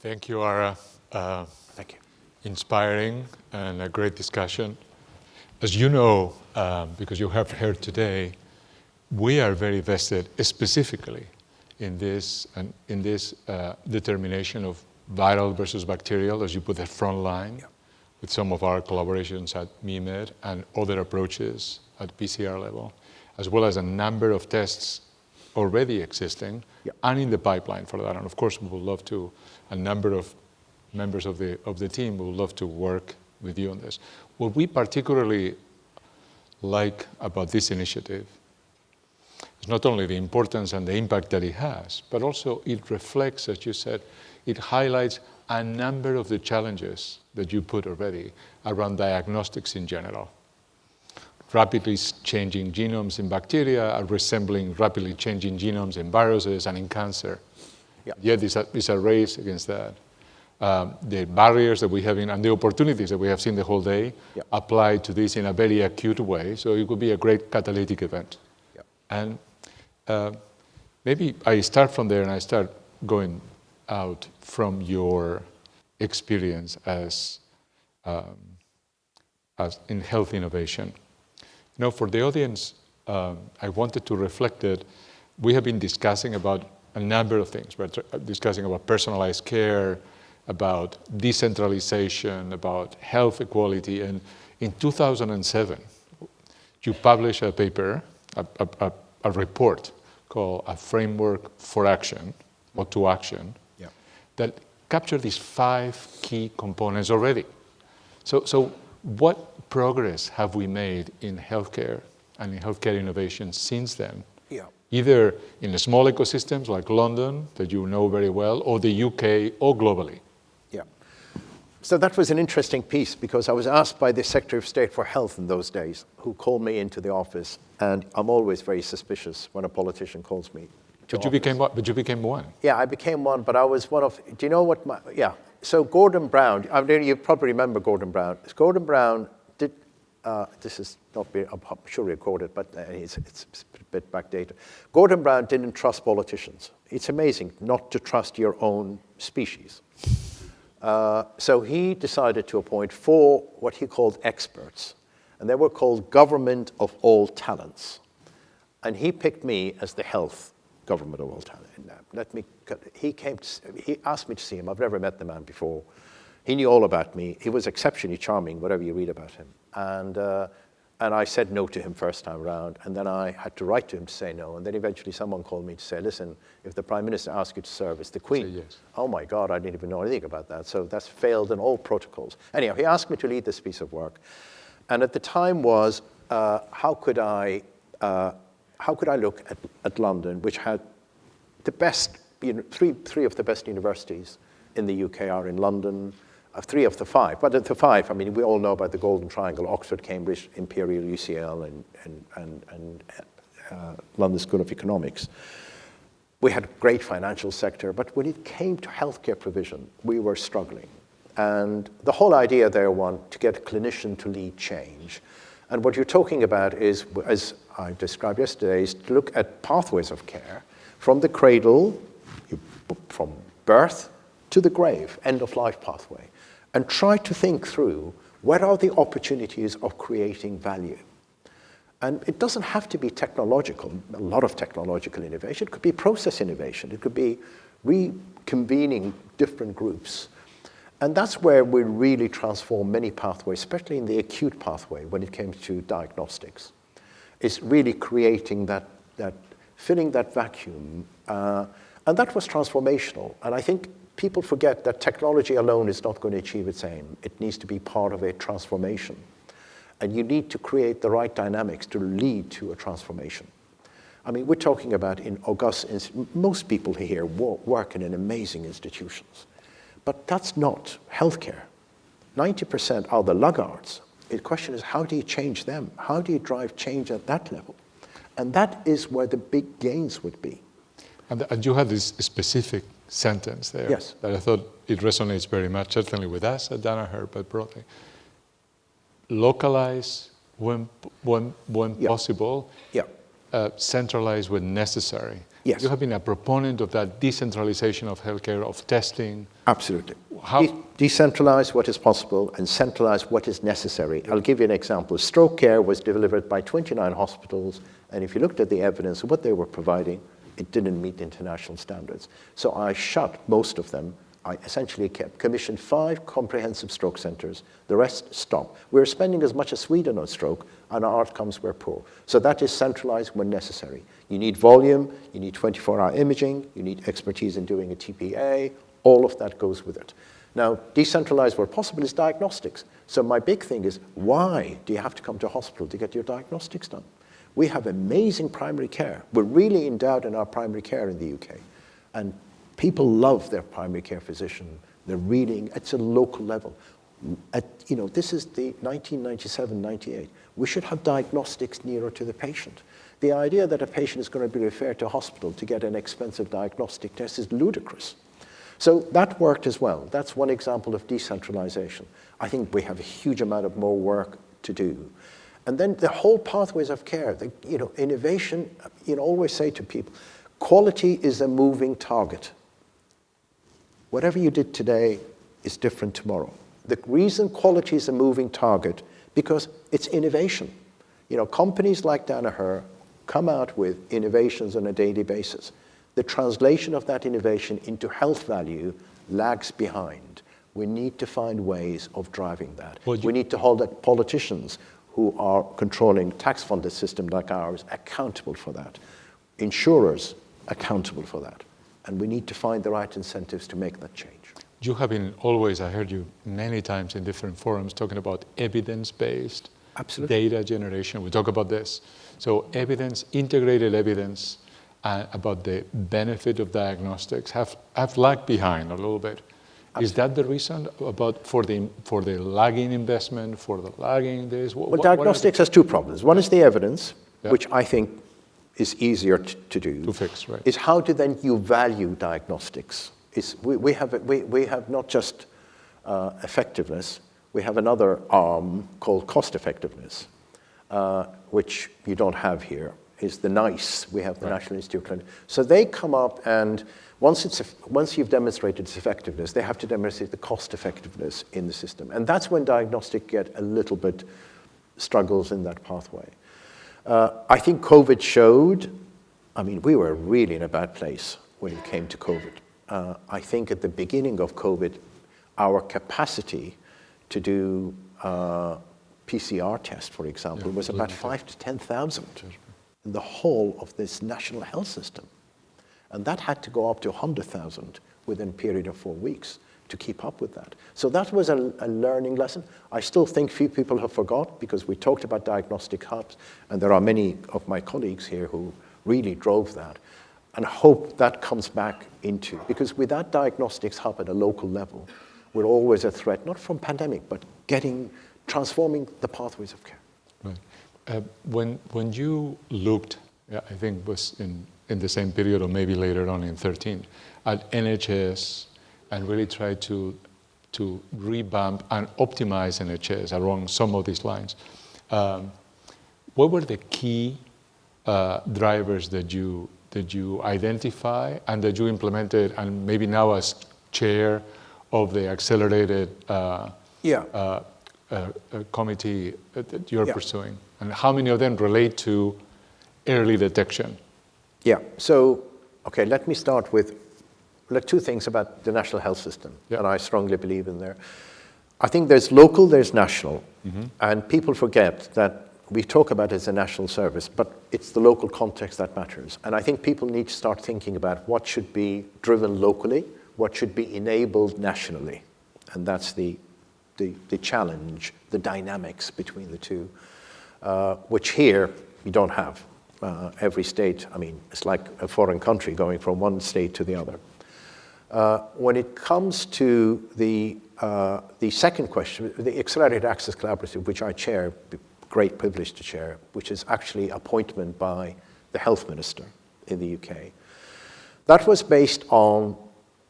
Thank you, Ara. Thank you. Inspiring and a great discussion. As you know, because you have heard today, we are very vested specifically in this determination of viral versus bacterial, as you put the front line, with some of our collaborations at MIMED and other approaches at PCR level, as well as a number of tests already existing and in the pipeline for that. And of course, we would love to, a number of members of the team would love to work with you on this. What we particularly like about this initiative is not only the importance and the impact that it has, but also it reflects, as you said, it highlights a number of the challenges that you put already around diagnostics in general. Rapidly changing genomes in bacteria are resembling rapidly changing genomes in viruses and in cancer. Yet it's a race against that. The barriers that we have and the opportunities that we have seen the whole day apply to this in a very acute way. So it could be a great catalytic event. And maybe I start from there and I start going out from your experience as in health innovation. You know, for the audience, I wanted to reflect that we have been discussing about a number of things. We're discussing about personalized care, about decentralization, about health equality. And in 2007, you published a paper, a report called A Framework for Action, or to Action, that captured these 5 key components already. So what progress have we made in healthcare and in healthcare innovation since then? Either in the small ecosystems like London, that you know very well, or the UK, or globally. So that was an interesting piece because I was asked by the Secretary of State for Health in those days, who called me into the office, and I'm always very suspicious when a politician calls me to office. You became one. Yeah, I became one, but I was one of, do you know what so Gordon Brown, you probably remember Gordon Brown. Gordon Brown did, this is not, I'm sure recorded, but it's a bit backdated. Gordon Brown didn't trust politicians. It's amazing not to trust your own species. So he decided to appoint 4 what he called experts, and they were called government of all talents. And he picked me as the health government of all talent. He asked me to see him. I've never met the man before. He knew all about me. He was exceptionally charming, whatever you read about him. And I said no to him first time around, and then I had to write to him to say no. And then eventually someone called me to say, listen, if the Prime Minister asks you to serve as the Queen, say yes. Oh my God, I didn't even know anything about that. So that's failed in all protocols. Anyhow, he asked me to lead this piece of work. And at the time was, how could I look at London, which had the best, three of the best universities in the UK are in London, 3 of the 5. But at the 5, I mean, we all know about the Golden Triangle: Oxford, Cambridge, Imperial, UCL, and London School of Economics. We had a great financial sector, but when it came to healthcare provision, we were struggling. And the whole idea there was to get a clinician to lead change. And what you're talking about is, as I described yesterday, is to look at pathways of care from the cradle, from birth to the grave, end-of-life pathway, and try to think through what are the opportunities of creating value. And it doesn't have to be technological, a lot of technological innovation. It could be process innovation. It could be reconvening different groups. And that's where we really transform many pathways, especially in the acute pathway when it came to diagnostics. It's really creating that filling that vacuum. And that was transformational. And I think people forget that technology alone is not going to achieve its aim. It needs to be part of a transformation. And you need to create the right dynamics to lead to a transformation. I mean, we're talking about most people here work in amazing institutions. But that's not healthcare. 90% are the laggards. The question is, how do you change them? How do you drive change at that level? And that is where the big gains would be. And you had this specific sentence there that I thought it resonates very much, certainly with us at Danaher, but broadly. Localize when possible, centralize when necessary. Yes. You have been a proponent of that decentralization of healthcare, of testing. Absolutely. How? Decentralize what is possible and centralize what is necessary. I'll give you an example. Stroke care was delivered by 29 hospitals, and if you looked at the evidence of what they were providing, it didn't meet international standards. So I shut most of them. I essentially commissioned 5 comprehensive stroke centers. The rest stopped. We were spending as much as Sweden on stroke, and our outcomes were poor. So that is centralized when necessary. You need volume, you need 24-hour imaging, you need expertise in doing a TPA. All of that goes with it. Now, decentralized where possible is diagnostics. So my big thing is, why do you have to come to a hospital to get your diagnostics done? We have amazing primary care. We're really endowed in our primary care in the UK. And people love their primary care physician. They're reading, it's a local level. This is the 1997-98. We should have diagnostics nearer to the patient. The idea that a patient is going to be referred to a hospital to get an expensive diagnostic test is ludicrous. So that worked as well. That's one example of decentralization. I think we have a huge amount of more work to do. And then the whole pathways of care, innovation, always say to people, quality is a moving target. Whatever you did today is different tomorrow. The reason quality is a moving target, because it's innovation. Companies like Danaher come out with innovations on a daily basis. The translation of that innovation into health value lags behind. We need to find ways of driving that. We need to hold politicians who are controlling tax-funded system like ours accountable for that. Insurers accountable for that. And we need to find the right incentives to make that change. You have been always, I heard you many times in different forums talking about evidence-based data generation. We talk about this. So evidence, integrated evidence about the benefit of diagnostics have lagged behind a little bit. Absolutely. Is that the reason for the lagging investment, for the lagging this? Diagnostics has 2 problems. One is the evidence, which I think is easier to do. To fix, right. Is how do then you value diagnostics? We have not just effectiveness, we have another arm called cost effectiveness, which you don't have here, is the NICE. We have the National Institute of Clinical. So they come up, and once you've demonstrated its effectiveness, they have to demonstrate the cost effectiveness in the system. And that's when diagnostics get a little bit struggles in that pathway. I think COVID showed, we were really in a bad place when it came to COVID. I think at the beginning of COVID, our capacity to do PCR tests, for example, was about 5,000 to 10,000 in the whole of this national health system. And that had to go up to 100,000 within a period of 4 weeks to keep up with that. So that was a learning lesson. I still think few people have forgot, because we talked about diagnostic hubs, and there are many of my colleagues here who really drove that, and hope that comes back into, because without diagnostics hub at a local level, we're always a threat, not from pandemic, but transforming the pathways of care. Right. When you looked, I think it was in the same period or maybe later on in 13, at NHS and really tried to revamp and optimize NHS along some of these lines, what were the key drivers that you identify and that you implemented, and maybe now as chair of the accelerated committee that you're pursuing? And how many of them relate to early detection? Yeah, so, let me start with 2 things about the national health system, and I strongly believe in there. I think there's local, there's national, and people forget that we talk about it as a national service, but it's the local context that matters. And I think people need to start thinking about what should be driven locally, what should be enabled nationally. And that's the challenge, the dynamics between the two, which here we don't have. Every state, it's like a foreign country going from one state to the other. When it comes to the second question, the Accelerated Access Collaborative, which I chair, great privilege to chair, which is actually appointment by the health minister in the UK. That was based on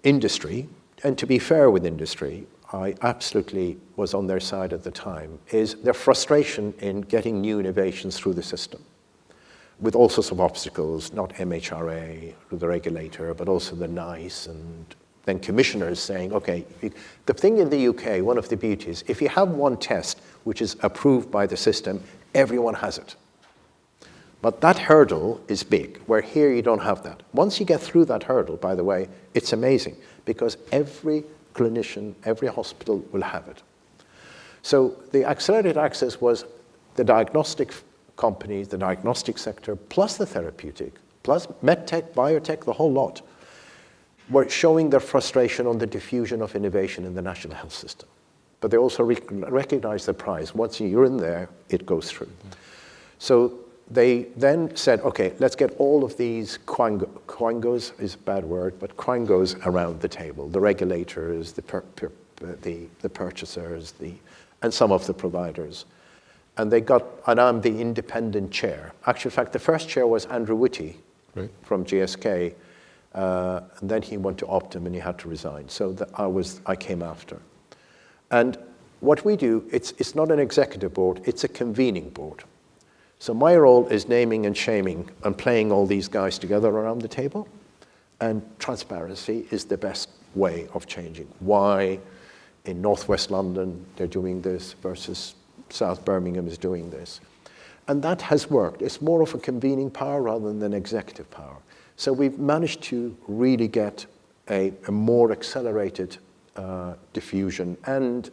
industry, and to be fair with industry, I absolutely was on their side at the time, is their frustration in getting new innovations through the system. with all sorts of obstacles, not MHRA, the regulator, but also the NICE, and then commissioners saying, okay, the thing in the UK, one of the beauties, if you have one test which is approved by the system, everyone has it. But that hurdle is big, where here you don't have that. Once you get through that hurdle, by the way, it's amazing, because every clinician, every hospital will have it. So the accelerated access was the diagnostic companies, the diagnostic sector, plus the therapeutic, plus medtech, biotech, the whole lot, were showing their frustration on the diffusion of innovation in the national health system. But they also recognize the prize. Once you're in there, it goes through. Mm-hmm. So they then said, okay, let's get all of these quangos is a bad word, but quangos around the table, the regulators, the purchasers, and some of the providers. And I'm the independent chair. Actually, in fact, the first chair was Andrew Whitty from GSK, and then he went to Optum and he had to resign. So I came after. And what we do, it's not an executive board, it's a convening board. So my role is naming and shaming and playing all these guys together around the table. And transparency is the best way of changing. Why in Northwest London they're doing this versus South Birmingham is doing this. And that has worked. It's more of a convening power rather than an executive power. So we've managed to really get a more accelerated diffusion and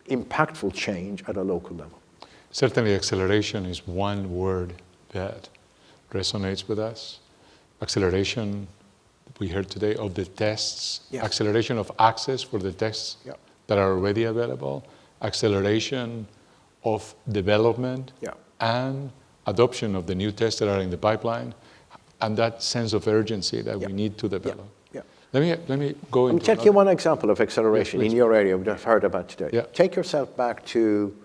impactful change at a local level. Certainly acceleration is one word that resonates with us. Acceleration, we heard today, of the tests, acceleration of access for the tests that are already available, acceleration of development and adoption of the new tests that are in the pipeline, and that sense of urgency that we need to develop. Let me go into take you one example of acceleration in your area we've heard about today. Take yourself back to,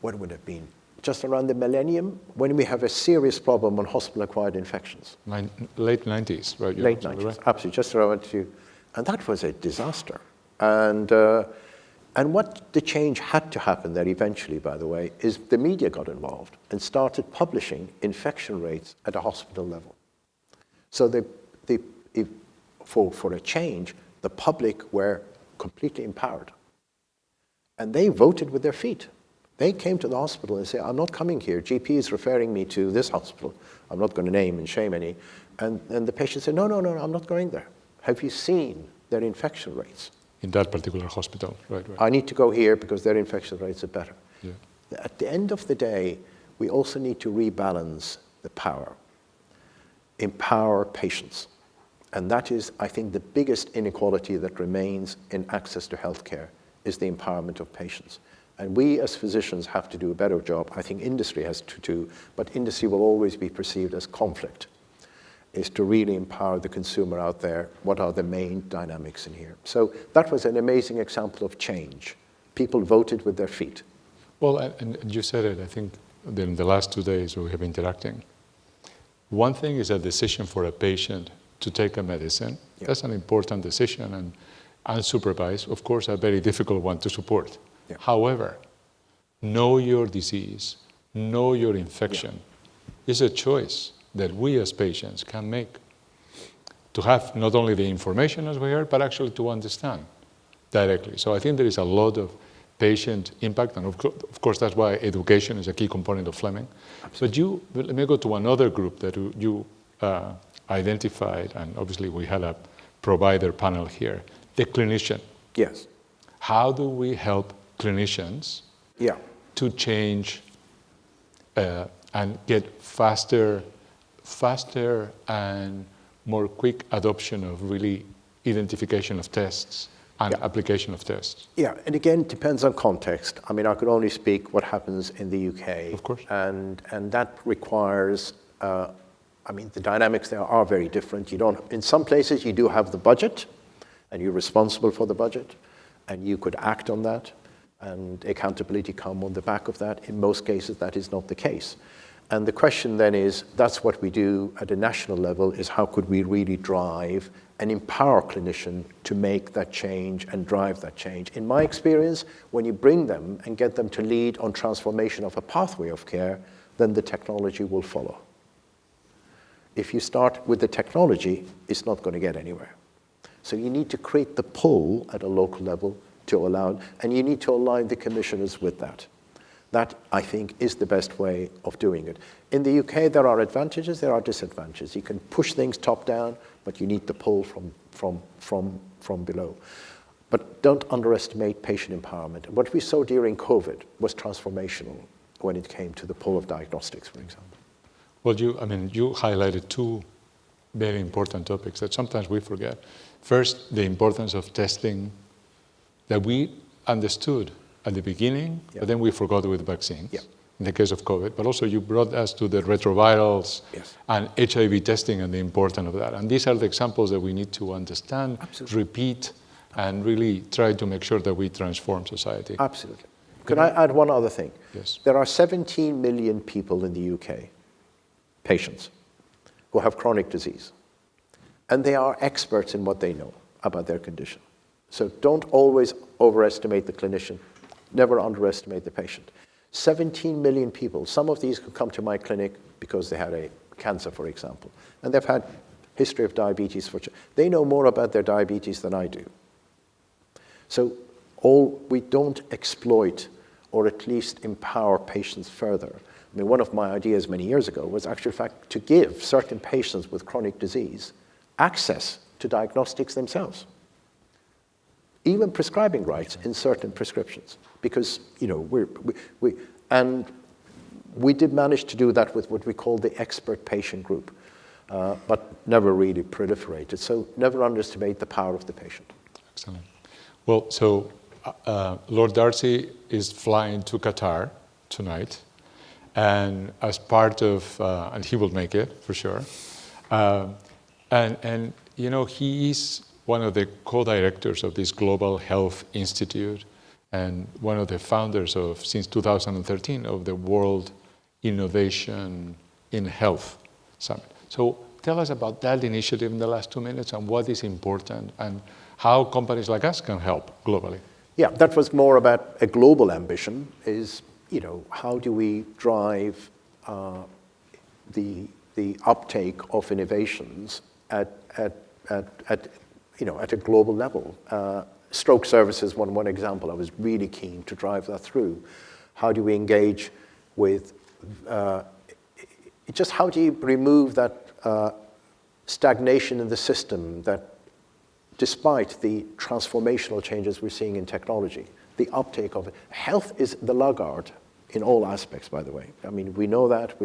what would it have been? Just around the millennium, when we have a serious problem on hospital-acquired infections. Late 90s, right? Late 90s, absolutely, just around and that was a disaster. And what the change had to happen there eventually, by the way, is the media got involved and started publishing infection rates at a hospital level. So for a change, the public were completely empowered. And they voted with their feet. They came to the hospital and said, I'm not coming here. GP is referring me to this hospital. I'm not going to name and shame any. And the patient said, no, I'm not going there. Have you seen their infection rates? In that particular hospital, right. I need to go here because their infection rates are better. Yeah. At the end of the day, we also need to rebalance the power. Empower patients. And that is, I think, the biggest inequality that remains in access to healthcare is the empowerment of patients. And we as physicians have to do a better job. I think industry has to too, but industry will always be perceived as conflict, is to really empower the consumer out there. What are the main dynamics in here? So that was an amazing example of change. People voted with their feet. Well, and you said it, I think, in the last 2 days we have been interacting. One thing is a decision for a patient to take a medicine. Yeah. That's an important decision, and unsupervised, of course, a very difficult one to support. Yeah. However, know your disease, know your infection is a choice that we as patients can make to have not only the information as we heard, but actually to understand directly. So I think there is a lot of patient impact, and of course that's why education is a key component of Fleming. Absolutely. But let me go to another group that you identified, and obviously we had a provider panel here, the clinician. Yes. How do we help clinicians to change and get faster and more quick adoption of really identification of tests and application of tests? Yeah, and again, it depends on context. I mean, I could only speak what happens in the UK. Of course. And that requires, the dynamics there are very different. In some places you do have the budget, and you're responsible for the budget, and you could act on that, and accountability come on the back of that. In most cases, that is not the case. And the question then is, that's what we do at a national level, is how could we really drive and empower clinicians to make that change and drive that change? In my experience, when you bring them and get them to lead on transformation of a pathway of care, then the technology will follow. If you start with the technology, it's not going to get anywhere. So you need to create the pull at a local level to allow, and you need to align the commissioners with that. That, I think, is the best way of doing it. In the UK, there are advantages, there are disadvantages. You can push things top down, but you need the pull from below. But don't underestimate patient empowerment. What we saw during COVID was transformational when it came to the pull of diagnostics, for example. Well, you highlighted two very important topics that sometimes we forget. First, the importance of testing that we understood at the beginning, but then we forgot with vaccines, in the case of COVID. But also you brought us to the retrovirals and HIV testing and the importance of that. And these are the examples that we need to understand, repeat, and really try to make sure that we transform society. Absolutely. Could I add one other thing? Yes. There are 17 million people in the UK, patients, who have chronic disease. And they are experts in what they know about their condition. So don't always overestimate the clinician. Never underestimate the patient. 17 million people. Some of these could come to my clinic because they had a cancer, for example. And they've had history of diabetes. They know more about their diabetes than I do. So we don't exploit or at least empower patients further. I mean, one of my ideas many years ago was actually, in fact, to give certain patients with chronic disease access to diagnostics themselves. Even prescribing rights in certain prescriptions. Because, we did manage to do that with what we call the expert patient group, but never really proliferated. So never underestimate the power of the patient. Excellent. Well, so Lord Darzi is flying to Qatar tonight, and as part of, and he will make it for sure. And he is one of the co-directors of this Global Health Institute and one of the founders of, since 2013, of the World Innovation in Health Summit. So tell us about that initiative in the last 2 minutes and what is important and how companies like us can help globally. Yeah, that was more about a global ambition is, how do we drive the uptake of innovations at a global level. Stroke services, one example. I was really keen to drive that through. How do we engage with, how do you remove that stagnation in the system that despite the transformational changes we're seeing in technology, the uptake of it. Health is the laggard in all aspects, by the way. I mean, we know that.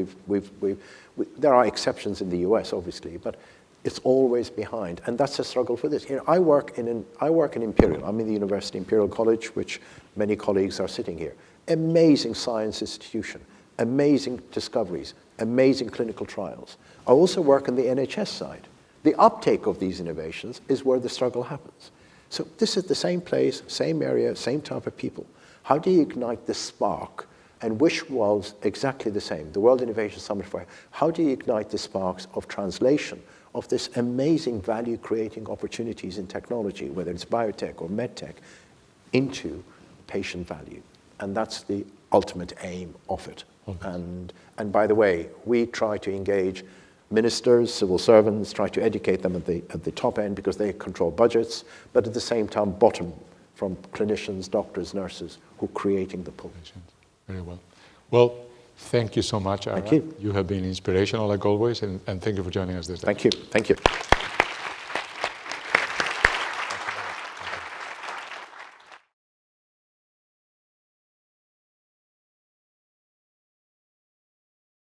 There are exceptions in the US, obviously, but it's always behind, and that's a struggle for this. I work in Imperial. I'm in the University Imperial College, which many colleagues are sitting here. Amazing science institution, amazing discoveries, amazing clinical trials. I also work on the NHS side. The uptake of these innovations is where the struggle happens. So this is the same place, same area, same type of people. How do you ignite the spark? And which was exactly the same, the World Innovation Summit for how do you ignite the sparks of translation of this amazing value-creating opportunities in technology, whether it's biotech or medtech, into patient value. And that's the ultimate aim of it. Okay. And by the way, we try to engage ministers, civil servants, try to educate them at the top end because they control budgets, but at the same time, bottom, from clinicians, doctors, nurses, who are creating the pull. Very well. Well, thank you so much, Ara. Thank you. You have been inspirational like always, and thank you for joining us this day. Thank you. Thank you.